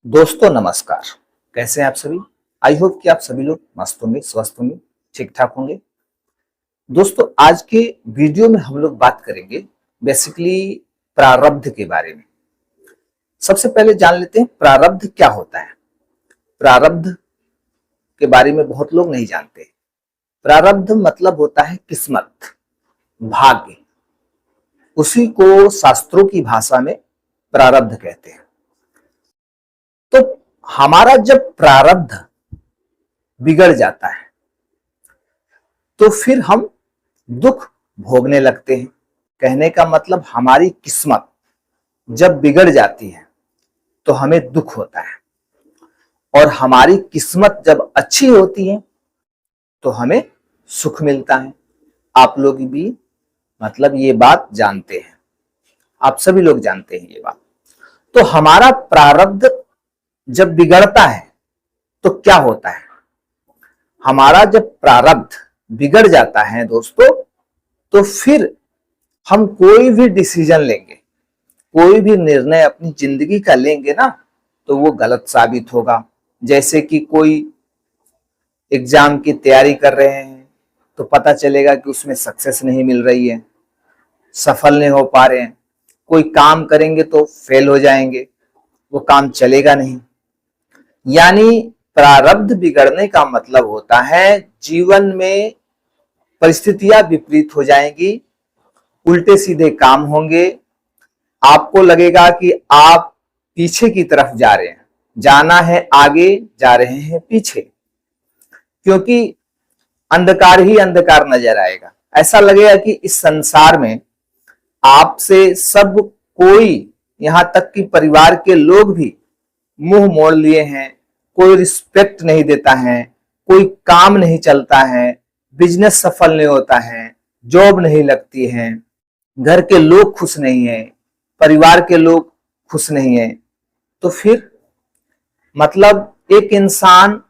दोस्तों नमस्कार। कैसे हैं आप सभी। आई होप कि आप सभी लोग मस्त होंगे, स्वस्थ होंगे, ठीक ठाक होंगे। दोस्तों आज के वीडियो में हम लोग बात करेंगे बेसिकली प्रारब्ध के बारे में। सबसे पहले जान लेते हैं प्रारब्ध क्या होता है। प्रारब्ध के बारे में बहुत लोग नहीं जानते। प्रारब्ध मतलब होता है किस्मत, भाग्य। उसी को शास्त्रों की भाषा में प्रारब्ध कहते हैं। तो हमारा जब प्रारब्ध बिगड़ जाता है तो फिर हम दुख भोगने लगते हैं। कहने का मतलब हमारी किस्मत जब बिगड़ जाती है तो हमें दुख होता है, और हमारी किस्मत जब अच्छी होती है तो हमें सुख मिलता है। आप लोग भी मतलब ये बात जानते हैं, आप सभी लोग जानते हैं ये बात। तो हमारा प्रारब्ध जब बिगड़ता है तो क्या होता है। हमारा जब प्रारब्ध बिगड़ जाता है दोस्तों, तो फिर हम कोई भी डिसीजन लेंगे, कोई भी निर्णय अपनी जिंदगी का लेंगे ना, तो वो गलत साबित होगा। जैसे कि कोई एग्जाम की तैयारी कर रहे हैं तो पता चलेगा कि उसमें सक्सेस नहीं मिल रही है, सफल नहीं हो पा रहे हैं। कोई काम करेंगे तो फेल हो जाएंगे, वो काम चलेगा नहीं। यानी प्रारब्ध बिगड़ने का मतलब होता है जीवन में परिस्थितियां विपरीत हो जाएंगी, उल्टे सीधे काम होंगे। आपको लगेगा कि आप पीछे की तरफ जा रहे हैं, जाना है आगे, जा रहे हैं पीछे, क्योंकि अंधकार ही अंधकार नजर आएगा। ऐसा लगेगा कि इस संसार में आपसे सब कोई, यहां तक कि परिवार के लोग भी मुंह मोड़ लिए हैं। कोई रिस्पेक्ट नहीं देता है, कोई काम नहीं चलता है, बिजनेस सफल नहीं होता है, जॉब नहीं लगती है, घर के लोग खुश नहीं है, परिवार के लोग खुश नहीं है। तो फिर मतलब एक इंसान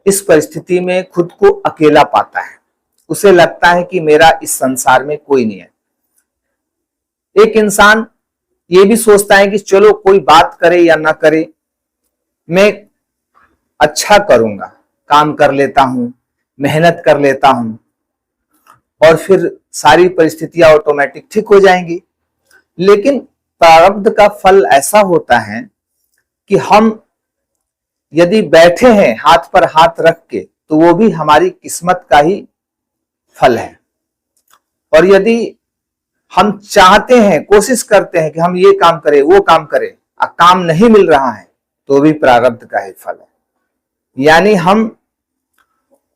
इस परिस्थिति में खुद को अकेला पाता है। उसे लगता है कि मेरा इस संसार में कोई नहीं है। एक इंसान ये भी सोचता है कि चलो कोई बात करे या ना करे, मैं अच्छा करूंगा, काम कर लेता हूं, मेहनत कर लेता हूं, और फिर सारी परिस्थितियां ऑटोमेटिक ठीक हो जाएंगी। लेकिन प्रारब्ध का फल ऐसा होता है कि हम यदि बैठे हैं हाथ पर हाथ रख के, तो वो भी हमारी किस्मत का ही फल है। और यदि हम चाहते हैं, कोशिश करते हैं कि हम ये काम करें, वो काम करें, और काम नहीं मिल रहा है, तो भी प्रारब्ध का ही फल है। यानी हम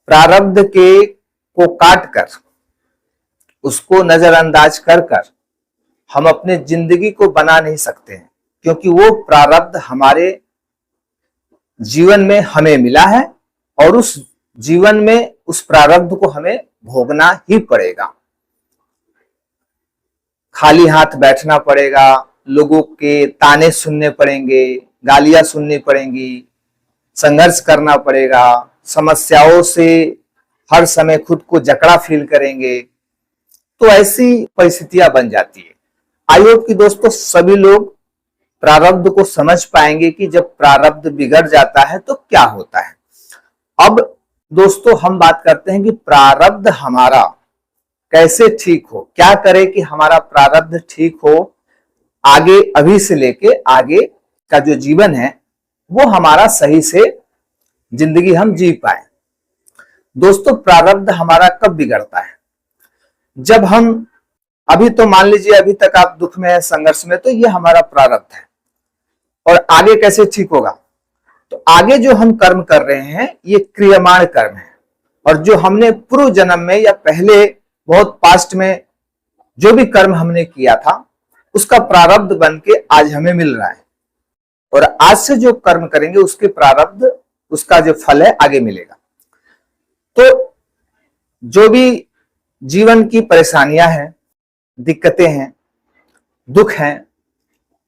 प्रारब्ध के को काट कर, उसको नजरअंदाज कर कर हम अपने जिंदगी को बना नहीं सकते हैं, क्योंकि वो प्रारब्ध हमारे जीवन में हमें मिला है, और उस जीवन में उस प्रारब्ध को हमें भोगना ही पड़ेगा। खाली हाथ बैठना पड़ेगा, लोगों के ताने सुनने पड़ेंगे, गालियां सुननी पड़ेंगी, संघर्ष करना पड़ेगा, समस्याओं से हर समय खुद को जकड़ा फील करेंगे। तो ऐसी परिस्थितियां बन जाती है। आई होप कि दोस्तों सभी लोग प्रारब्ध को समझ पाएंगे कि जब प्रारब्ध बिगड़ जाता है तो क्या होता है। अब दोस्तों हम बात करते हैं कि प्रारब्ध हमारा कैसे ठीक हो, क्या करें कि हमारा प्रारब्ध ठीक हो, आगे अभी से लेके आगे का जो जीवन है वो हमारा सही से जिंदगी हम जी पाए। दोस्तों प्रारब्ध हमारा कब बिगड़ता है, जब हम, अभी तो मान लीजिए अभी तक आप दुख में है, संघर्ष में, तो ये हमारा प्रारब्ध है। और आगे कैसे ठीक होगा, तो आगे जो हम कर्म कर रहे हैं ये क्रियमाण कर्म है, और जो हमने पूर्व जन्म में या पहले बहुत पास्ट में जो भी कर्म हमने किया था उसका प्रारब्ध बन के आज हमें मिल रहा है, और आज से जो कर्म करेंगे उसके प्रारब्ध, उसका जो फल है आगे मिलेगा। तो जो भी जीवन की परेशानियां हैं, दिक्कतें हैं, दुख हैं,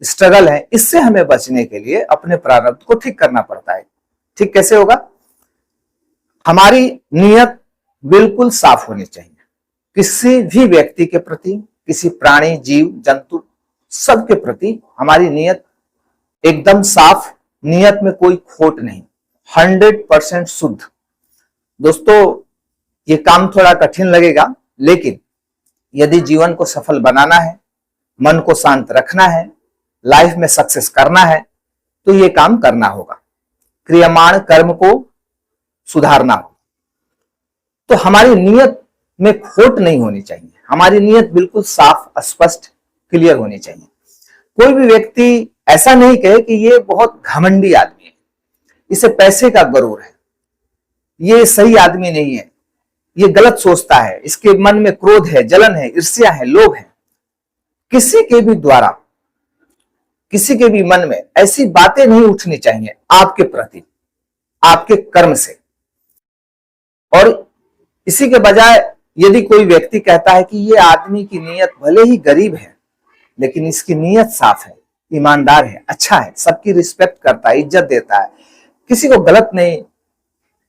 स्ट्रगल है, इससे हमें बचने के लिए अपने प्रारब्ध को ठीक करना पड़ता है। ठीक कैसे होगा, हमारी नीयत बिल्कुल साफ होनी चाहिए। किसी भी व्यक्ति के प्रति, किसी प्राणी, जीव, जंतु, सबके प्रति हमारी नीयत एकदम साफ नियत में कोई खोट नहीं, 100% शुद्ध। दोस्तों ये काम थोड़ा कठिन लगेगा, लेकिन यदि जीवन को सफल बनाना है, मन को शांत रखना है, लाइफ में सक्सेस करना है, तो ये काम करना होगा, क्रियमाण कर्म को सुधारना होगा। तो हमारी नियत में खोट नहीं होनी चाहिए, हमारी नियत बिल्कुल साफ, स्पष्ट, क्लियर होनी चाहिए। कोई भी व्यक्ति ऐसा नहीं कहे कि ये बहुत घमंडी आदमी है, इसे पैसे का गरूर है, ये सही आदमी नहीं है, ये गलत सोचता है, इसके मन में क्रोध है, जलन है, ईर्ष्या है, लोभ है। किसी के भी द्वारा, किसी के भी मन में ऐसी बातें नहीं उठनी चाहिए आपके प्रति, आपके कर्म से। और इसी के बजाय यदि कोई व्यक्ति कहता है कि ये आदमी की नीयत भले ही गरीब है, लेकिन इसकी नीयत साफ है, ईमानदार है, अच्छा है, सबकी रिस्पेक्ट करता है, इज्जत देता है, किसी को गलत नहीं,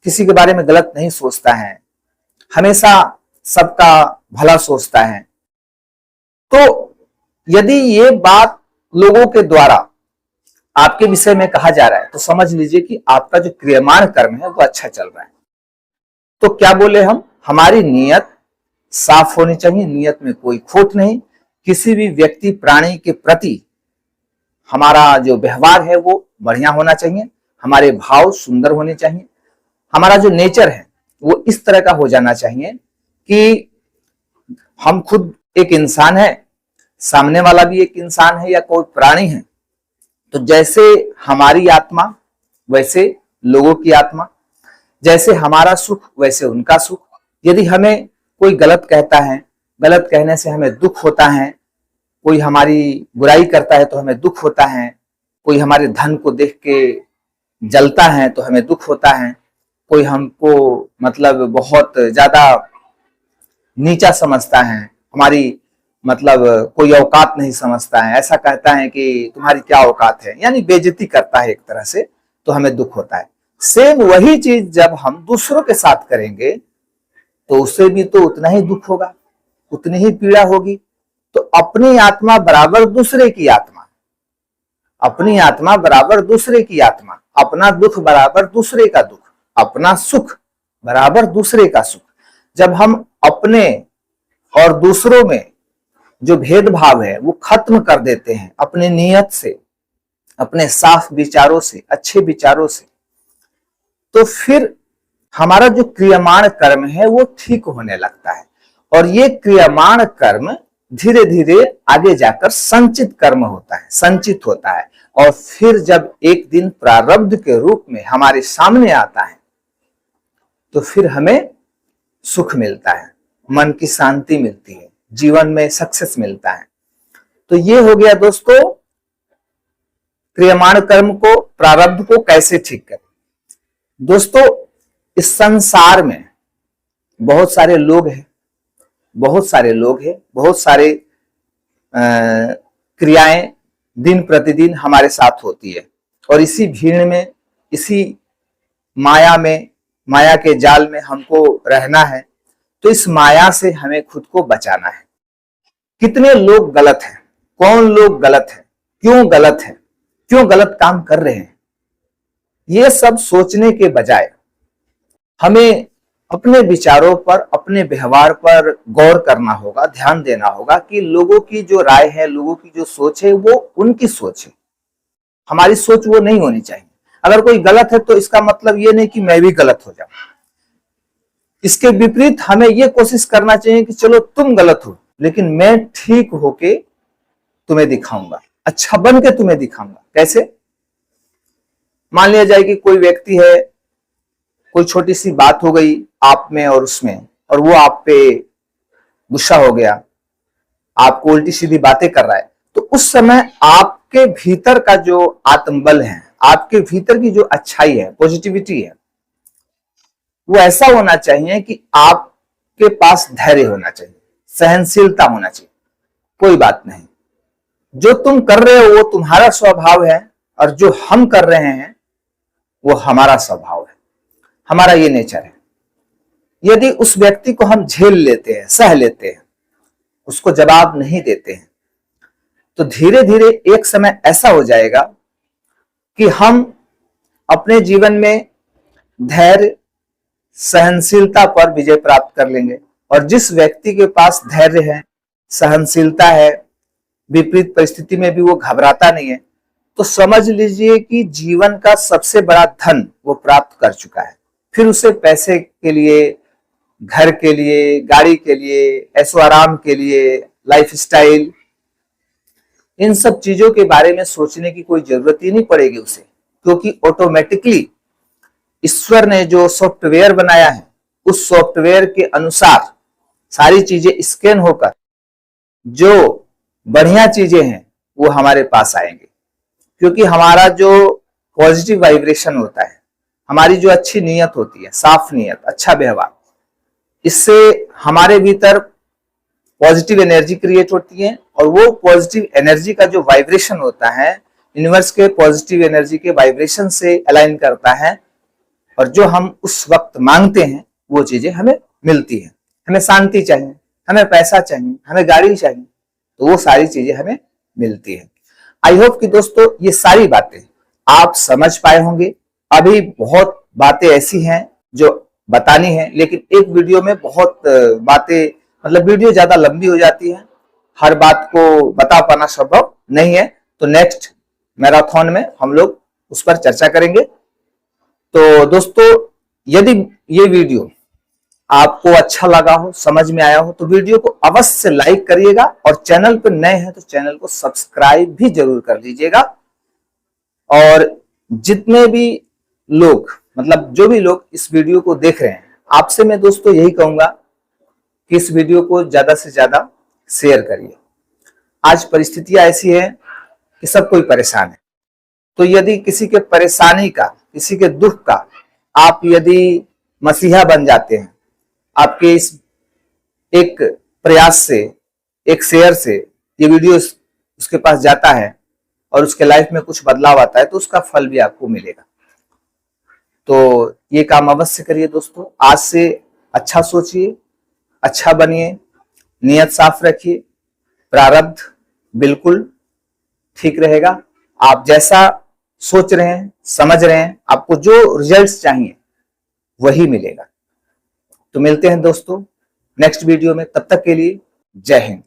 किसी के बारे में गलत नहीं सोचता है, हमेशा सबका भला सोचता है, तो यदि ये बात लोगों के द्वारा आपके विषय में कहा जा रहा है, तो समझ लीजिए कि आपका जो क्रियमाण कर्म है वो अच्छा चल रहा है। तो क्या बोले हम, हमारी नीयत साफ होनी चाहिए, नियत में कोई खोट नहीं। किसी भी व्यक्ति प्राणी के प्रति हमारा जो व्यवहार है वो बढ़िया होना चाहिए, हमारे भाव सुंदर होने चाहिए, हमारा जो नेचर है वो इस तरह का हो जाना चाहिए कि हम खुद एक इंसान है, सामने वाला भी एक इंसान है या कोई प्राणी है, तो जैसे हमारी आत्मा वैसे लोगों की आत्मा, जैसे हमारा सुख वैसे उनका सुख। यदि हमें कोई गलत कहता है, गलत कहने से हमें दुख होता है, कोई हमारी बुराई करता है तो हमें दुख होता है, कोई हमारे धन को देख के जलता है तो हमें दुख होता है, कोई हमको मतलब बहुत ज्यादा नीचा समझता है, हमारी मतलब कोई औकात नहीं समझता है, ऐसा कहता है कि तुम्हारी क्या औकात है, यानी बेइज्जती करता है एक तरह से, तो हमें दुख होता है। सेम वही चीज जब हम दूसरों के साथ करेंगे तो उससे भी तो उतना ही दुख होगा, उतनी ही पीड़ा होगी। तो अपनी आत्मा बराबर दूसरे की आत्मा, अपनी आत्मा बराबर दूसरे की आत्मा, अपना दुख बराबर दूसरे का दुख, अपना सुख बराबर दूसरे का सुख। जब हम अपने और दूसरों में जो भेदभाव है वो खत्म कर देते हैं अपने नियत से, अपने साफ विचारों से, अच्छे विचारों से, तो फिर हमारा जो क्रियमाण कर्म है वो ठीक होने लगता है। और ये क्रियमाण कर्म धीरे धीरे आगे जाकर संचित कर्म होता है, संचित होता है, और फिर जब एक दिन प्रारब्ध के रूप में हमारे सामने आता है तो फिर हमें सुख मिलता है, मन की शांति मिलती है, जीवन में सक्सेस मिलता है। तो ये हो गया दोस्तों क्रियमाण कर्म को, प्रारब्ध को कैसे ठीक करें। दोस्तों इस संसार में बहुत सारे लोग हैं, बहुत सारे लोग हैं, बहुत सारे क्रियाएं दिन प्रतिदिन हमारे साथ होती है, और इसी भीड़ में, इसी माया में, माया के जाल में हमको रहना है। तो इस माया से हमें खुद को बचाना है। कितने लोग गलत हैं, कौन लोग गलत हैं, क्यों गलत है, क्यों गलत काम कर रहे हैं, ये सब सोचने के बजाय हमें अपने विचारों पर, अपने व्यवहार पर गौर करना होगा, ध्यान देना होगा कि लोगों की जो राय है, लोगों की जो सोच है वो उनकी सोच है, हमारी सोच वो नहीं होनी चाहिए। अगर कोई गलत है तो इसका मतलब ये नहीं कि मैं भी गलत हो जाऊं। इसके विपरीत हमें ये कोशिश करना चाहिए कि चलो तुम गलत हो, लेकिन मैं ठीक होके तुम्हें दिखाऊंगा, अच्छा बन के तुम्हें दिखाऊंगा। कैसे? मान लिया जाए कि कोई व्यक्ति है, कोई छोटी सी बात हो गई आप में और उसमें, और वो आप पे गुस्सा हो गया, आपको उल्टी सीधी बातें कर रहा है, तो उस समय आपके भीतर का जो आत्मबल है, आपके भीतर की जो अच्छाई है, पॉजिटिविटी है, वो ऐसा होना चाहिए कि आपके पास धैर्य होना चाहिए, सहनशीलता होना चाहिए। कोई बात नहीं, जो तुम कर रहे हो वो तुम्हारा स्वभाव है, और जो हम कर रहे हैं वो हमारा स्वभाव है, हमारा ये नेचर है। यदि उस व्यक्ति को हम झेल लेते हैं, सह लेते हैं, उसको जवाब नहीं देते हैं, तो धीरे धीरे एक समय ऐसा हो जाएगा कि हम अपने जीवन में धैर्य, सहनशीलता पर विजय प्राप्त कर लेंगे। और जिस व्यक्ति के पास धैर्य है, सहनशीलता है, विपरीत परिस्थिति में भी वो घबराता नहीं है, तो समझ लीजिए कि जीवन का सबसे बड़ा धन वो प्राप्त कर चुका है। फिर उसे पैसे के लिए, घर के लिए, गाड़ी के लिए, ऐशो आराम के लिए, लाइफस्टाइल, इन सब चीजों के बारे में सोचने की कोई जरूरत ही नहीं पड़ेगी उसे, क्योंकि ऑटोमेटिकली ईश्वर ने जो सॉफ्टवेयर बनाया है उस सॉफ्टवेयर के अनुसार सारी चीजें स्कैन होकर जो बढ़िया चीजें हैं वो हमारे पास आएंगे। क्योंकि हमारा जो पॉजिटिव वाइब्रेशन होता है, हमारी जो अच्छी नीयत होती है, साफ नीयत, अच्छा व्यवहार, इससे हमारे भीतर पॉजिटिव एनर्जी क्रिएट होती है। और वो पॉजिटिव एनर्जी का जो वाइब्रेशन होता है, यूनिवर्स के पॉजिटिव एनर्जी के वाइब्रेशन से अलाइन करता है, और जो हम उस वक्त मांगते हैं वो चीजें हमें मिलती है। हमें शांति चाहिए, हमें पैसा चाहिए, हमें गाड़ी चाहिए, तो वो सारी चीजें हमें मिलती है। आई होप कि दोस्तों ये सारी बातें आप समझ पाए होंगे। अभी बहुत बातें ऐसी हैं जो बतानी है, लेकिन एक वीडियो में बहुत बातें, मतलब वीडियो ज्यादा लंबी हो जाती है, हर बात को बता पाना संभव नहीं है। तो नेक्स्ट मैराथन में हम लोग उस पर चर्चा करेंगे। तो दोस्तों, यदि ये वीडियो आपको अच्छा लगा हो, समझ में आया हो, तो वीडियो को अवश्य लाइक करिएगा, और चैनल पर नए हैं तो चैनल को सब्सक्राइब भी जरूर कर लीजिएगा। और जितने भी लोग, मतलब जो भी लोग इस वीडियो को देख रहे हैं, आपसे मैं दोस्तों यही कहूंगा कि इस वीडियो को ज्यादा से ज्यादा शेयर करिए। आज परिस्थितियां ऐसी है कि सब कोई परेशान है, तो यदि किसी के परेशानी का, किसी के दुख का आप यदि मसीहा बन जाते हैं, आपके इस एक प्रयास से, एक शेयर से ये वीडियो उसके पास जाता है और उसके लाइफ में कुछ बदलाव आता है, तो उसका फल भी आपको मिलेगा। तो ये काम अवश्य करिए दोस्तों। आज से अच्छा सोचिए, अच्छा बनिए, नियत साफ रखिए, प्रारब्ध बिल्कुल ठीक रहेगा। आप जैसा सोच रहे हैं, समझ रहे हैं, आपको जो रिजल्ट्स चाहिए वही मिलेगा। तो मिलते हैं दोस्तों नेक्स्ट वीडियो में, तब तक के लिए जय हिंद।